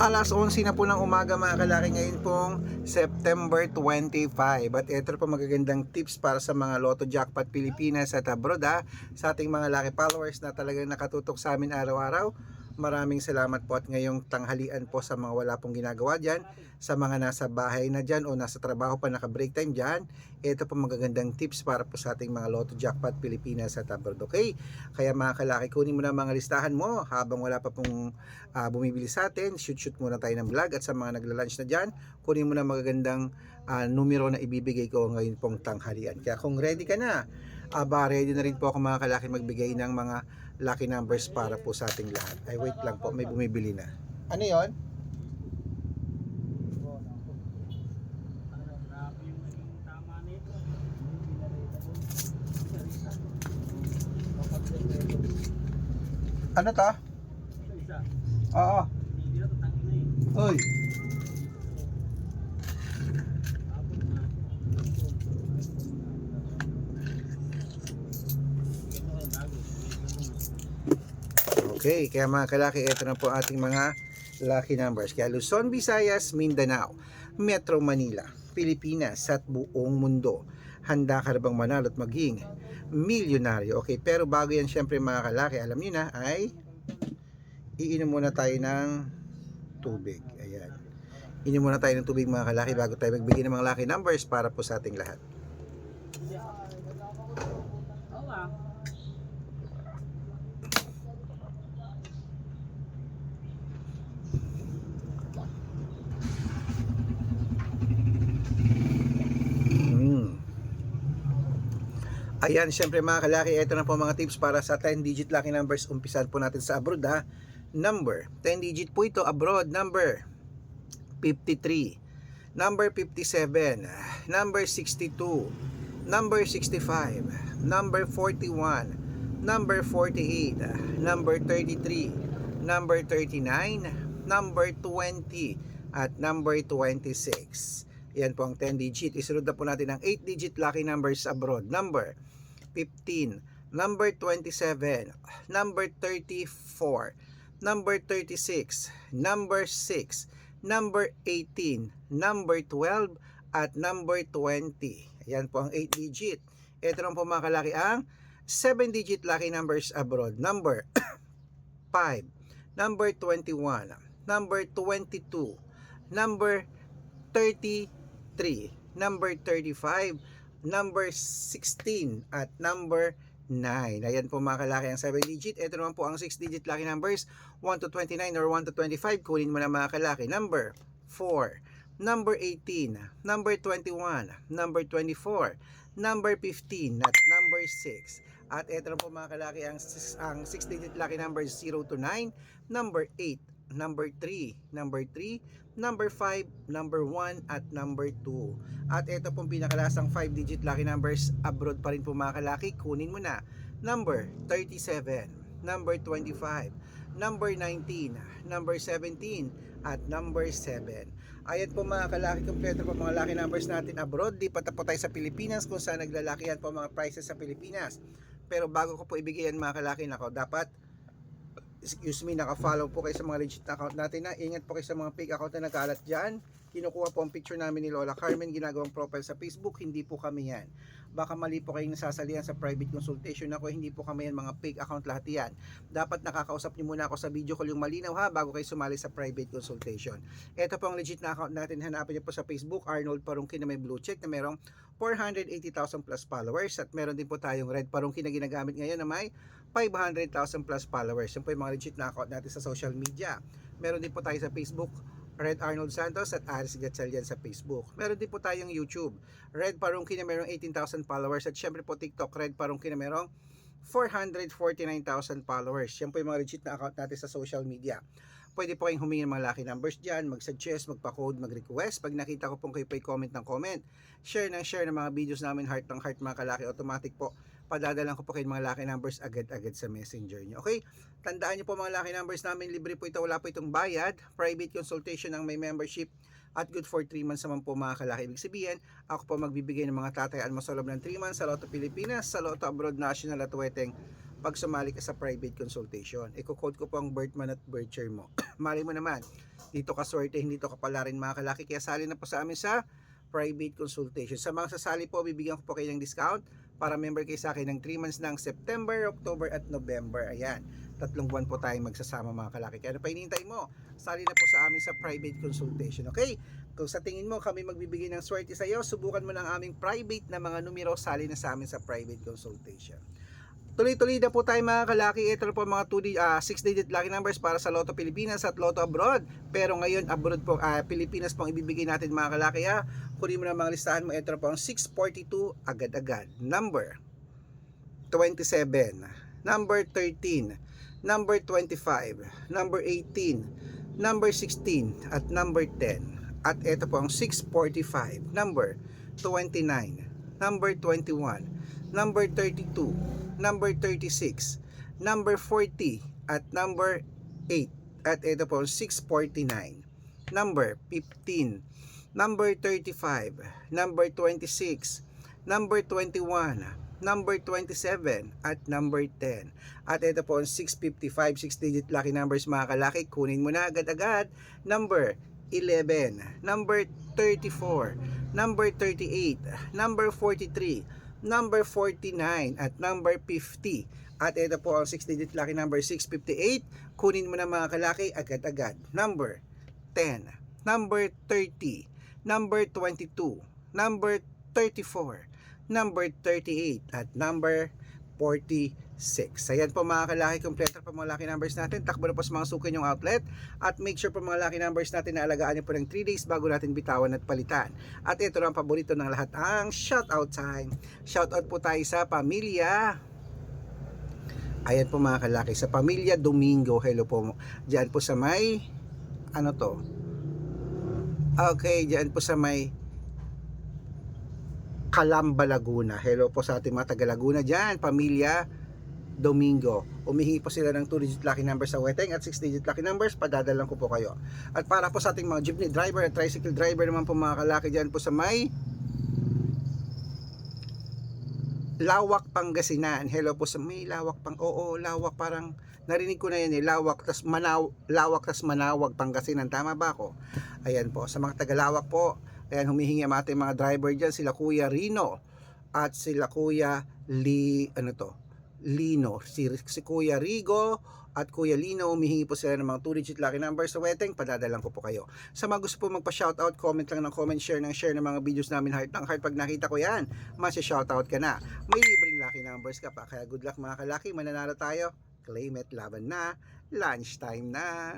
Alas 11 na po ng umaga mga kalaki, ngayon pong September 25. At ito po magagandang tips para sa mga Lotto Jackpot Pilipinas at abroad sa ating mga lucky followers na talagang nakatutok sa amin araw-araw. Maraming salamat po at ngayong tanghalian po sa mga wala pong ginagawa dyan, sa mga nasa bahay na dyan o nasa trabaho pa naka-break time dyan, ito po magagandang tips para po sa ating mga Lotto Jackpot Pilipinas at abroad. Okay? Kaya mga kalaki, kunin mo na mga listahan mo habang wala pa pong bumibili sa atin. Shoot muna tayo ng vlog. At sa mga nagla-lunch na dyan, kunin mo na magagandang numero na ibibigay ko ngayon pong tanghalian. Kaya kung ready ka na, ready na rin po ako mga kalaki magbigay ng mga lucky numbers para po sa ating lahat. Ay wait lang po, may bumibili na. Ano yon? Ano to? Oo. Uy. Okay, kaya mga kalaki, ito na po ating mga lucky numbers. Kaya Luzon, Visayas, Mindanao, Metro Manila, Pilipinas at buong mundo. Handa ka na bang manalo at maging milyonaryo? Okay, pero bago yan syempre mga kalaki, alam niyo na ay iinom muna tayo ng tubig. Ayan. Inom muna tayo ng tubig mga kalaki bago tayo magbigay ng mga lucky numbers para po sa ating lahat. Ayan, syempre mga kalaki, ito na po mga tips para sa 10-digit lucky numbers. Umpisan po natin sa abroad Number, 10-digit po ito abroad. Number 53, number 57, number 62, number 65, number 41, number 48, number 33, number 39, number 20, at number 26. Yan po ang 10-digit. Isunod na po natin ang 8-digit lucky numbers abroad. Number 15, number 27, number 34, number 36, number 6, number 18, number 12, at number 20. Ayan po ang 8-digit. Ito lang po mga kalaki ang 7-digit lucky numbers abroad. Number 5, number 21, number 22, number 33, number 35, number 16, at number 9. Ayan po mga kalaki ang 7-digit. Ito naman po ang 6-digit lucky numbers 1 to 29 or 1 to 25. Kunin mo na mga kalaki. Number 4, number 18, number 21, number 24, number 15, at number 6. At ito na po mga kalaki ang 6-digit lucky numbers 0 to 9, number 8, number 3, number 3, number 5, number 1, at number 2. At ito pong pinakalasang 5-digit lucky numbers abroad pa rin po mga kalaki. Kunin mo na. Number 37, number 25, number 19, number 17, at number 7. Ayan po mga kalaki, kompleto po mga lucky numbers natin abroad. Lipat na po tayo sa Pilipinas kung saan naglalakihan po mga prices sa Pilipinas. Pero bago ko po ibigay yan mga kalaki, nako, dapat naka-follow po kayo sa mga legit account natin ingat po kayo sa mga fake account na nagkalat dyan. Kinukuha po ang picture namin ni Lola Carmen, ginagawang profile sa Facebook, hindi po kami yan. Baka mali po kayong nasasalihan sa private consultation ako, hindi po kami yan, mga fake account lahat yan. Dapat nakakausap niyo muna ako sa video call yung malinaw bago kayo sumali sa private consultation. Ito po ang legit na account natin, hanapin niyo po sa Facebook, Arnold Parungkin na may blue check na merong 480,000 plus followers, at meron din po tayong Red Parungkin na ginagamit ngayon na may 500,000 plus followers. Yan po yung mga legit na account natin sa social media. Meron din po tayo sa Facebook, Red Arnold Santos at Aris Gatchalian sa Facebook. Meron din po tayong YouTube, Red Parungkin na merong 18,000 followers, at syempre po TikTok, Red Parungkin na merong 449,000 followers. Yan po yung mga legit na account natin sa social media. Pwede po kayong humingi ng mga lucky numbers dyan, mag-suggest, magpa-code, mag-request. Pag nakita ko pong kayo comment ng comment, share ng mga videos namin, heart ng heart mga kalaki, automatic po padadalan ko po kayo mga lucky numbers agad-agad sa messenger nyo. Okay? Tandaan nyo po mga lucky numbers namin, libre po ito, wala po itong bayad. Private consultation ang may membership at good for 3 months naman po mga kalaki. Ibig sabihin, ako po magbibigay ng mga tatayaan mo sa loob ng 3 months sa Lotto Pilipinas, sa Lotto Abroad National at Weteng pag sumali ka sa private consultation. Iko-code ko po ang birth month at birth year mo. Mali mo naman, dito ka swerte, hindi to kapala rin mga kalaki. Kaya sali na po sa amin sa private consultation. Sa mga sasali po, bibigyan ko po kayo ng discount para member kayo sa akin ng 3 months ng September, October at November. Ayan, 3 buwan po tayong magsasama mga kalaki. Kaya ano pa hinihintay mo? Sali na po sa amin sa private consultation, okay? Kung sa tingin mo kami magbibigay ng swerte sa iyo, subukan mo ng aming private na mga numero, sali na sa amin sa private consultation. Tuloy-tuloy na po tayo mga kalaki. Ito na po mga 6-digit lucky numbers para sa Lotto Pilipinas at Lotto Abroad. Pero ngayon abroad po, Pilipinas pong ibibigay natin mga kalaki. Kunin mo na mga listahan mo. Ito na po ang 642 agad-agad. Number 27, number 13, number 25, number 18, number 16 at number 10. At ito po ang 645, number 29, number 21, number 32, number 36, number 40 at number 8. At ito po 649, number 15, number 35, number 26, number 21, number 27 at number 10. At ito po 655, 6-digit lucky numbers mga kalaki. Kunin mo na agad-agad. Number 11, number 34, number 38, number 43, number 49 at number 50. At ito po ang 6-digit lucky number 658. Kunin mo na mga kalaki agad-agad. Number 10, number 30, number 22, number 34, number 38 at number 46. Ayan po mga kalaki, kompleto po mga lucky numbers natin. Takbo na po sa mga suki yung outlet. At make sure po mga lucky numbers natin na alagaan nyo po ng 3 days bago natin bitawan at palitan. At ito na ang paborito ng lahat, ang shoutout time. Shoutout po tayo sa pamilya. Ayan po mga kalaki, sa pamilya Domingo. Hello po. Diyan po sa may, ano to? Okay, diyan po sa may Calamba, Laguna. Hello po sa ating mga taga Laguna dyan, pamilya Domingo. Umihingi po sila ng 2-digit lucky numbers sa Weteng at 6-digit lucky numbers. Padadalan ko po kayo. At para po sa ating mga jeepney driver at tricycle driver naman po mga kalaki dyan po sa may Lawak, Pangasinan. Hello po sa may Lawak, Lawak, parang narinig ko na yan Lawak tas Manawag, Pangasinan. Tama ba ako? Ayan po, sa mga taga Lawak po. Ayan, humihingi ang ating mga driver dyan, sila Kuya Rino at sila Kuya Lino, si Kuya Rigo at Kuya Lino. Humihingi po sila ng mga 2-digit lucky numbers sa Weteng. Padadalan ko po kayo. Sa mga gusto po magpa-shoutout, comment lang ng comment, share ng mga videos namin, heart ng heart. Pag nakita ko yan, masya-shoutout ka na. May libreng lucky numbers ka pa. Kaya good luck mga kalaki, mananalo tayo. Claim it, laban na, lunchtime na.